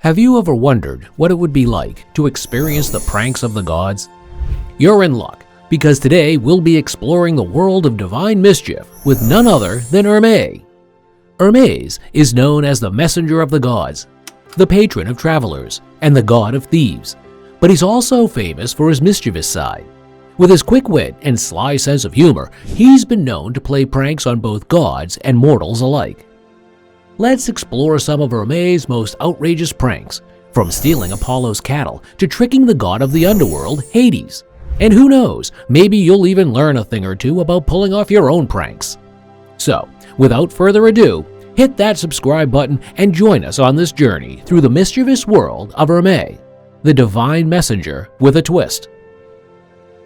Have you ever wondered what it would be like to experience the pranks of the gods? You're in luck, because today we'll be exploring the world of divine mischief with none other than Hermes. Hermes is known as the messenger of the gods, the patron of travelers, and the god of thieves, but he's also famous for his mischievous side. With his quick wit and sly sense of humor, he's been known to play pranks on both gods and mortals alike. Let's explore some of Hermes' most outrageous pranks, from stealing Apollo's cattle to tricking the god of the underworld, Hades. And who knows, maybe you'll even learn a thing or two about pulling off your own pranks. So, without further ado, hit that subscribe button and join us on this journey through the mischievous world of Hermes, the divine messenger with a twist.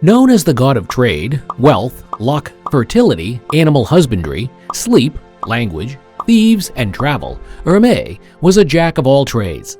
Known as the god of trade, wealth, luck, fertility, animal husbandry, sleep, language, thieves, and travel, Hermes was a jack of all trades.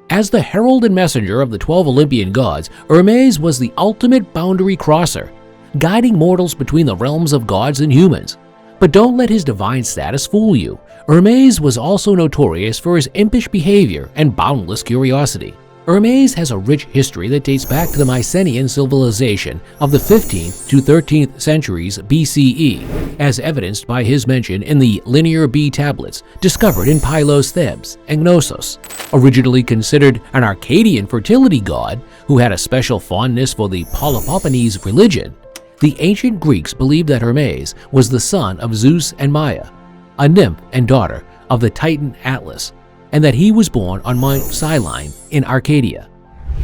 As the herald and messenger of the 12 Olympian gods, Hermes was the ultimate boundary crosser, guiding mortals between the realms of gods and humans. But don't let his divine status fool you. Hermes was also notorious for his impish behavior and boundless curiosity. Hermes has a rich history that dates back to the Mycenaean civilization of the 15th to 13th centuries BCE, as evidenced by his mention in the Linear B tablets discovered in Pylos, Thebes, and Knossos. Originally considered an Akkadian fertility god who had a special fondness for the Polypoponese religion, the ancient Greeks believed that Hermes was the son of Zeus and Maia, a nymph and daughter of the Titan Atlas, and that he was born on Mount Olympus in Arcadia.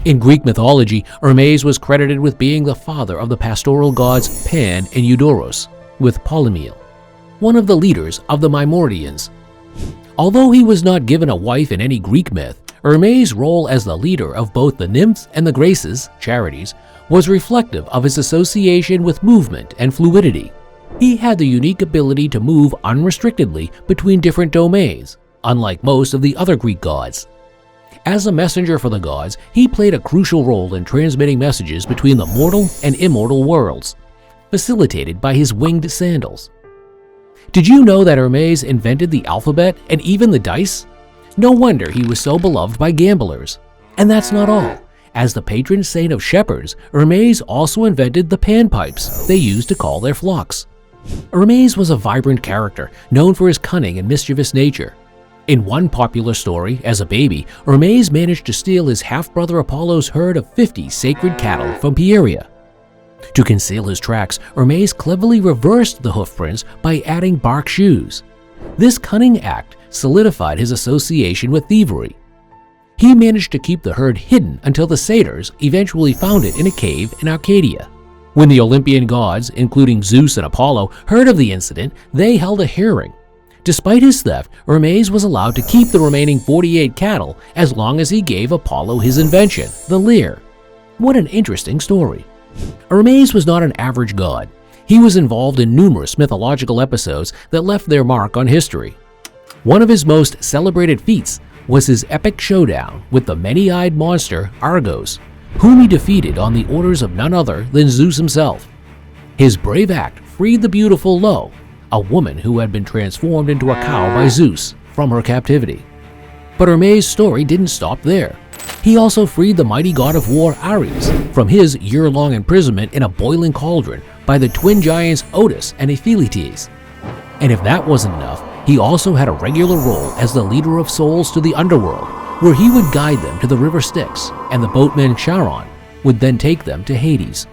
In Greek mythology, Hermes was credited with being the father of the pastoral gods Pan and Eudoros, with Polymele, one of the leaders of the Myrmidons. Although he was not given a wife in any Greek myth, Hermes' role as the leader of both the nymphs and the graces, charities, was reflective of his association with movement and fluidity. He had the unique ability to move unrestrictedly between different domains, unlike most of the other Greek gods. As a messenger for the gods, he played a crucial role in transmitting messages between the mortal and immortal worlds, facilitated by his winged sandals. Did you know that Hermes invented the alphabet and even the dice? No wonder he was so beloved by gamblers. And that's not all. As the patron saint of shepherds, Hermes also invented the panpipes they used to call their flocks. Hermes was a vibrant character, known for his cunning and mischievous nature. In one popular story, as a baby, Hermes managed to steal his half-brother Apollo's herd of 50 sacred cattle from Pieria. To conceal his tracks, Hermes cleverly reversed the hoofprints by adding bark shoes. This cunning act solidified his association with thievery. He managed to keep the herd hidden until the satyrs eventually found it in a cave in Arcadia. When the Olympian gods, including Zeus and Apollo, heard of the incident, they held a hearing. Despite his theft, Hermes was allowed to keep the remaining 48 cattle as long as he gave Apollo his invention, the lyre. What an interesting story. Hermes was not an average god. He was involved in numerous mythological episodes that left their mark on history. One of his most celebrated feats was his epic showdown with the many-eyed monster Argos, whom he defeated on the orders of none other than Zeus himself. His brave act freed the beautiful Lo, a woman who had been transformed into a cow by Zeus, from her captivity. But Hermes' story didn't stop there. He also freed the mighty god of war Ares from his year-long imprisonment in a boiling cauldron by the twin giants Otis and Ephialtes. And if that wasn't enough, he also had a regular role as the leader of souls to the underworld, where he would guide them to the river Styx, and the boatman Charon would then take them to Hades.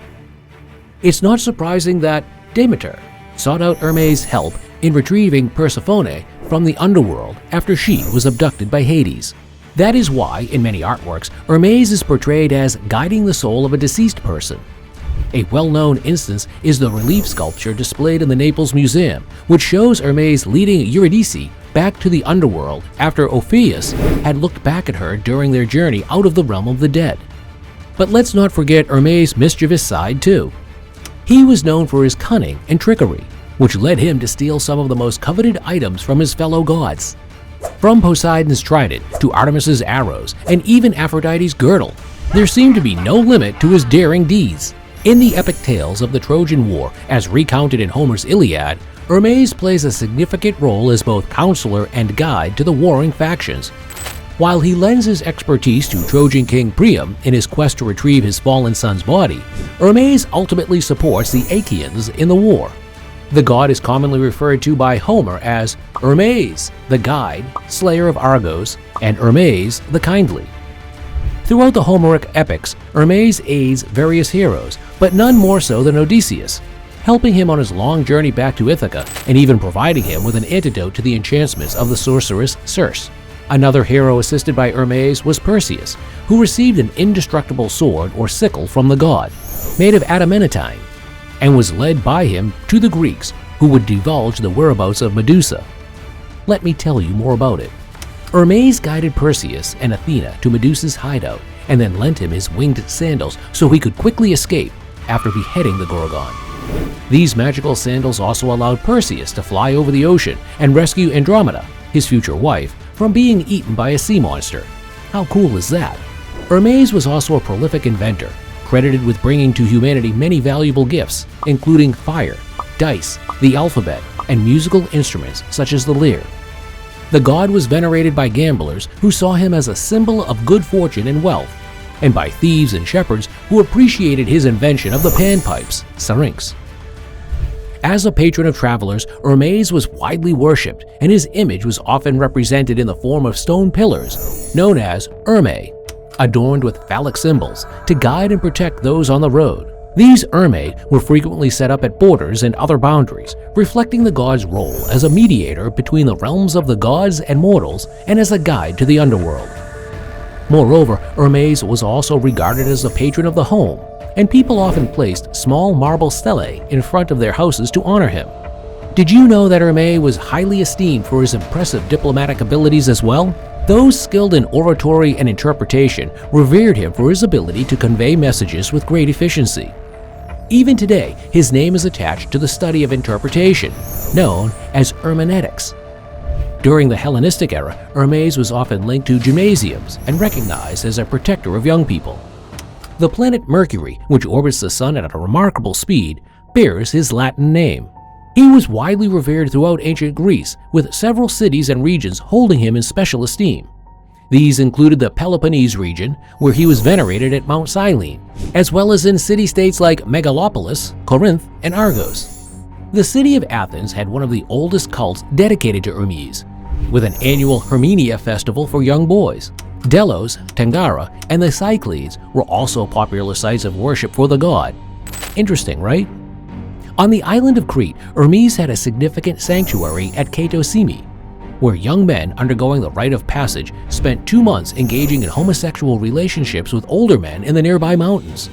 It's not surprising that Demeter sought out Hermes' help in retrieving Persephone from the underworld after she was abducted by Hades. That is why, in many artworks, Hermes is portrayed as guiding the soul of a deceased person. A well-known instance is the relief sculpture displayed in the Naples Museum, which shows Hermes leading Eurydice back to the underworld after Orpheus had looked back at her during their journey out of the realm of the dead. But let's not forget Hermes' mischievous side too. He was known for his cunning and trickery, which led him to steal some of the most coveted items from his fellow gods. From Poseidon's trident to Artemis's arrows and even Aphrodite's girdle, there seemed to be no limit to his daring deeds. In the epic tales of the Trojan War, as recounted in Homer's Iliad, Hermes plays a significant role as both counselor and guide to the warring factions. While he lends his expertise to Trojan king Priam in his quest to retrieve his fallen son's body, Hermes ultimately supports the Achaeans in the war. The god is commonly referred to by Homer as Hermes, the guide, slayer of Argos, and Hermes, the kindly. Throughout the Homeric epics, Hermes aids various heroes, but none more so than Odysseus, helping him on his long journey back to Ithaca and even providing him with an antidote to the enchantments of the sorceress Circe. Another hero assisted by Hermes was Perseus, who received an indestructible sword or sickle from the god, made of adamantine, and was led by him to the Greeks, who would divulge the whereabouts of Medusa. Let me tell you more about it. Hermes guided Perseus and Athena to Medusa's hideout and then lent him his winged sandals so he could quickly escape after beheading the Gorgon. These magical sandals also allowed Perseus to fly over the ocean and rescue Andromeda, his future wife, from being eaten by a sea monster. How cool is that? Hermes was also a prolific inventor, credited with bringing to humanity many valuable gifts, including fire, dice, the alphabet, and musical instruments such as the lyre. The god was venerated by gamblers who saw him as a symbol of good fortune and wealth, and by thieves and shepherds who appreciated his invention of the panpipes, syrinx. As a patron of travelers, Hermes was widely worshipped, and his image was often represented in the form of stone pillars, known as Hermes, adorned with phallic symbols to guide and protect those on the road. These Hermes were frequently set up at borders and other boundaries, reflecting the god's role as a mediator between the realms of the gods and mortals and as a guide to the underworld. Moreover, Hermes was also regarded as the patron of the home, and people often placed small marble stelae in front of their houses to honor him. Did you know that Hermes was highly esteemed for his impressive diplomatic abilities as well? Those skilled in oratory and interpretation revered him for his ability to convey messages with great efficiency. Even today, his name is attached to the study of interpretation, known as hermeneutics. During the Hellenistic era, Hermes was often linked to gymnasiums and recognized as a protector of young people. The planet Mercury, which orbits the Sun at a remarkable speed, bears his Latin name. He was widely revered throughout ancient Greece, with several cities and regions holding him in special esteem. These included the Peloponnese region, where he was venerated at Mount Cyllene, as well as in city-states like Megalopolis, Corinth, and Argos. The city of Athens had one of the oldest cults dedicated to Hermes, with an annual Hermenia festival for young boys. Delos, Tangara, and the Cyclades were also popular sites of worship for the god. Interesting, right? On the island of Crete, Hermes had a significant sanctuary at Katosimi, where young men undergoing the rite of passage spent 2 months engaging in homosexual relationships with older men in the nearby mountains.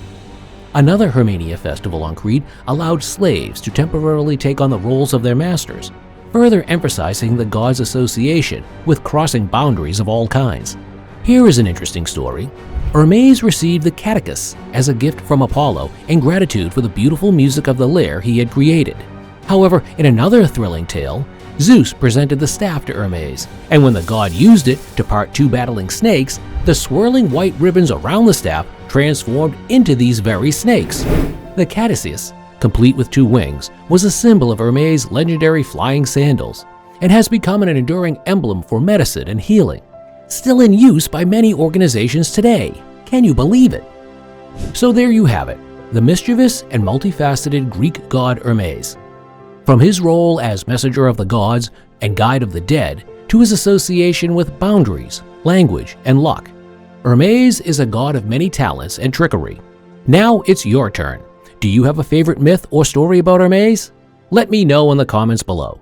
Another Hermenia festival on Crete allowed slaves to temporarily take on the roles of their masters, further emphasizing the god's association with crossing boundaries of all kinds. Here is an interesting story. Hermes received the catechus as a gift from Apollo in gratitude for the beautiful music of the lyre he had created. However, in another thrilling tale, Zeus presented the staff to Hermes, and when the god used it to part 2 battling snakes, the swirling white ribbons around the staff transformed into these very snakes. The caduceus, complete with 2 wings, was a symbol of Hermes' legendary flying sandals, and has become an enduring emblem for medicine and healing. Still in use by many organizations today. Can you believe it? So there you have it, the mischievous and multifaceted Greek god Hermes. From his role as messenger of the gods and guide of the dead to his association with boundaries, language, and luck, Hermes is a god of many talents and trickery. Now it's your turn. Do you have a favorite myth or story about Hermes? Let me know in the comments below.